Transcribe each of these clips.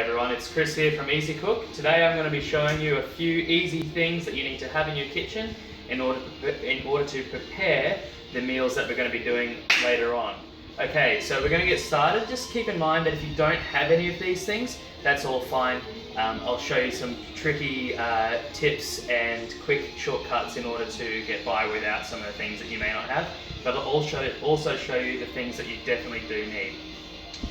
everyone, it's Chris here from Easy Cook. Today I'm going to be showing you a few easy things that you need to have in your kitchen in order to prepare the meals that we're going to be doing later on. Okay, so we're going to get started. Just keep in mind that if you don't have any of these things, that's all fine. I'll show you some tricky tips and quick shortcuts in order to get by without some of the things that you may not have, but I'll also show you the things that you definitely do need.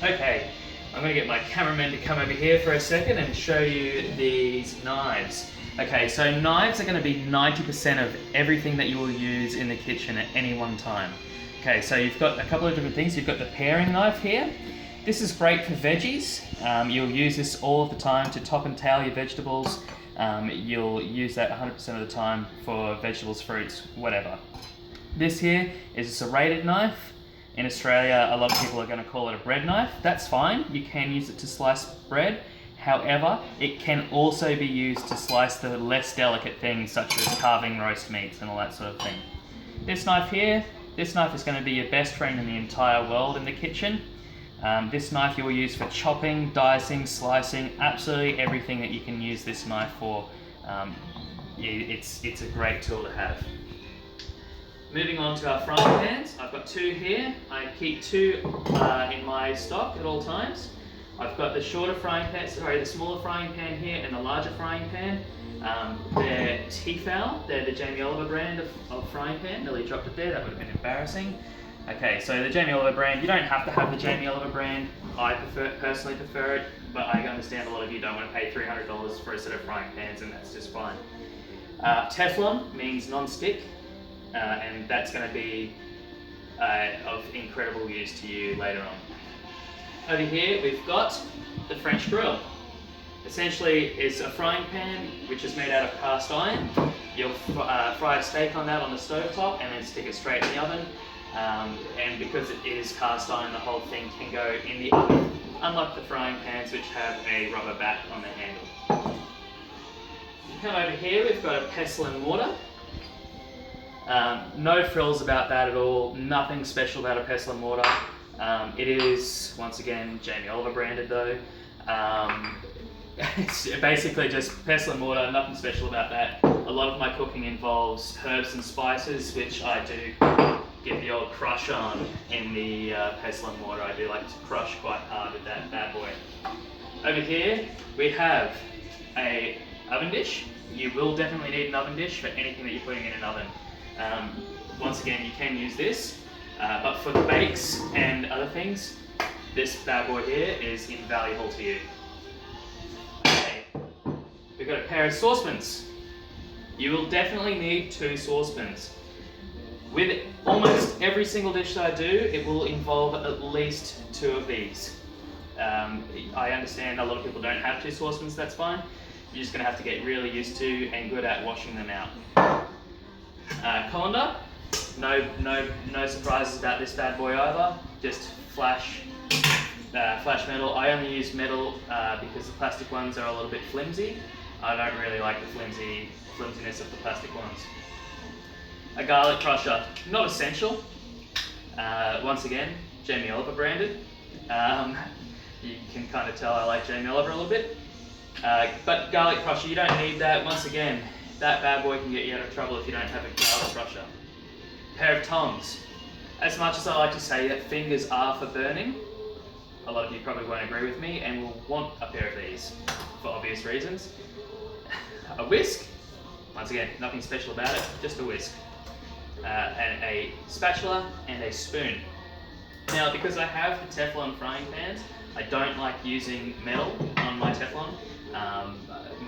Okay, I'm going to get my cameraman to come over here for a second and show you these knives. Okay, so knives are going to be 90% of everything that you will use in the kitchen at any one time. Okay, so you've got a couple of different things. You've got the paring knife here. This is great for veggies. You'll use this all of the time to top and tail your vegetables. You'll use that 100% of the time for vegetables, fruits, whatever. This here is a serrated knife. In Australia, a lot of people are going to call it a bread knife. That's fine. You can use it to slice bread. However, it can also be used to slice the less delicate things such as carving roast meats and all that sort of thing. This knife here, this knife is going to be your best friend in the entire world in the kitchen. This knife you will use for chopping, dicing, slicing, absolutely everything that you can use this knife for. It's a great tool to have. Moving on to our frying pans, I've got two here. I keep two in my stock at all times. I've got the smaller frying pan here and the larger frying pan. They're Tefal, they're the Jamie Oliver brand of frying pan. Nearly dropped it there, that would have been embarrassing. Okay, so the Jamie Oliver brand, you don't have to have the Jamie Oliver brand. I personally prefer it, but I understand a lot of you don't want to pay $300 for a set of frying pans, and that's just fine. Teflon means non-stick, and that's going to be of incredible use to you later on. Over here we've got the French grill. Essentially it's a frying pan which is made out of cast iron. You'll fry a steak on that on the stove top and then stick it straight in the oven. And because it is cast iron, the whole thing can go in the oven, unlike the frying pans which have a rubber back on the handle. You come over here, we've got a pestle and mortar. No frills about that at all, nothing special about a pestle and mortar. It is, once again, Jamie Oliver branded though. It's basically just pestle and mortar, nothing special about that. A lot of my cooking involves herbs and spices, which I do get the old crush on in the pestle and mortar. I do like to crush quite hard with that bad boy. Over here we have a oven dish. You will definitely need an oven dish for anything that you're putting in an oven. Once again, you can use this, but for the bakes and other things, this bad boy here is invaluable to you. Okay, we've got a pair of saucepans. You will definitely need two saucepans. With almost every single dish that I do, it will involve at least two of these. I understand a lot of people don't have two saucepans, that's fine. You're just going to have to get really used to and good at washing them out. Colander, no surprises about this bad boy either. Just flash metal. I only use metal because the plastic ones are a little bit flimsy. I don't really like the flimsiness of the plastic ones. A garlic crusher, not essential. Once again, Jamie Oliver branded. You can kind of tell I like Jamie Oliver a little bit. But garlic crusher, you don't need that. Once again, that bad boy can get you out of trouble if you don't have a garlic crusher. Pair of tongs. As much as I like to say that fingers are for burning, a lot of you probably won't agree with me and will want a pair of these for obvious reasons. A whisk. Once again, nothing special about it, just a whisk. And a spatula and a spoon. Now, because I have the Teflon frying pans, I don't like using metal on my Teflon.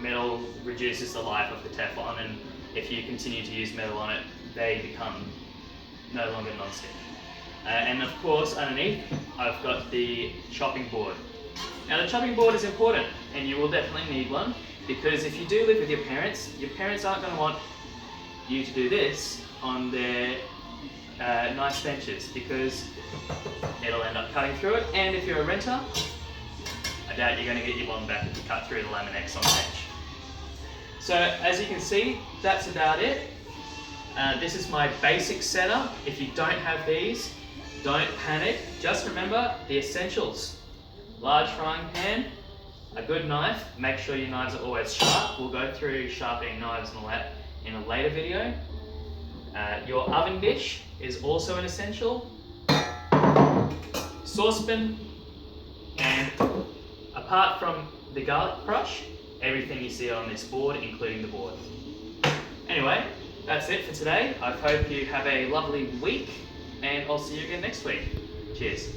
Metal reduces the life of the Teflon, and if you continue to use metal on it, they become no longer non-stick. And of course, underneath, I've got the chopping board. Now, the chopping board is important, and you will definitely need one, because if you do live with your parents aren't going to want you to do this on their nice benches, because it'll end up cutting through it, and if you're a renter, I doubt you're going to get your lawn back if you cut through the Laminex on the bench. So as you can see, that's about it. This is my basic setup. If you don't have these, don't panic. Just remember the essentials. Large frying pan, A good knife, make sure your knives are always sharp. We'll go through sharpening knives and all that in a later video. Your oven dish is also an essential. Saucepan, and apart from the garlic crush, everything you see on this board, including the board. Anyway, that's it for today. I hope you have a lovely week, and I'll see you again next week. Cheers.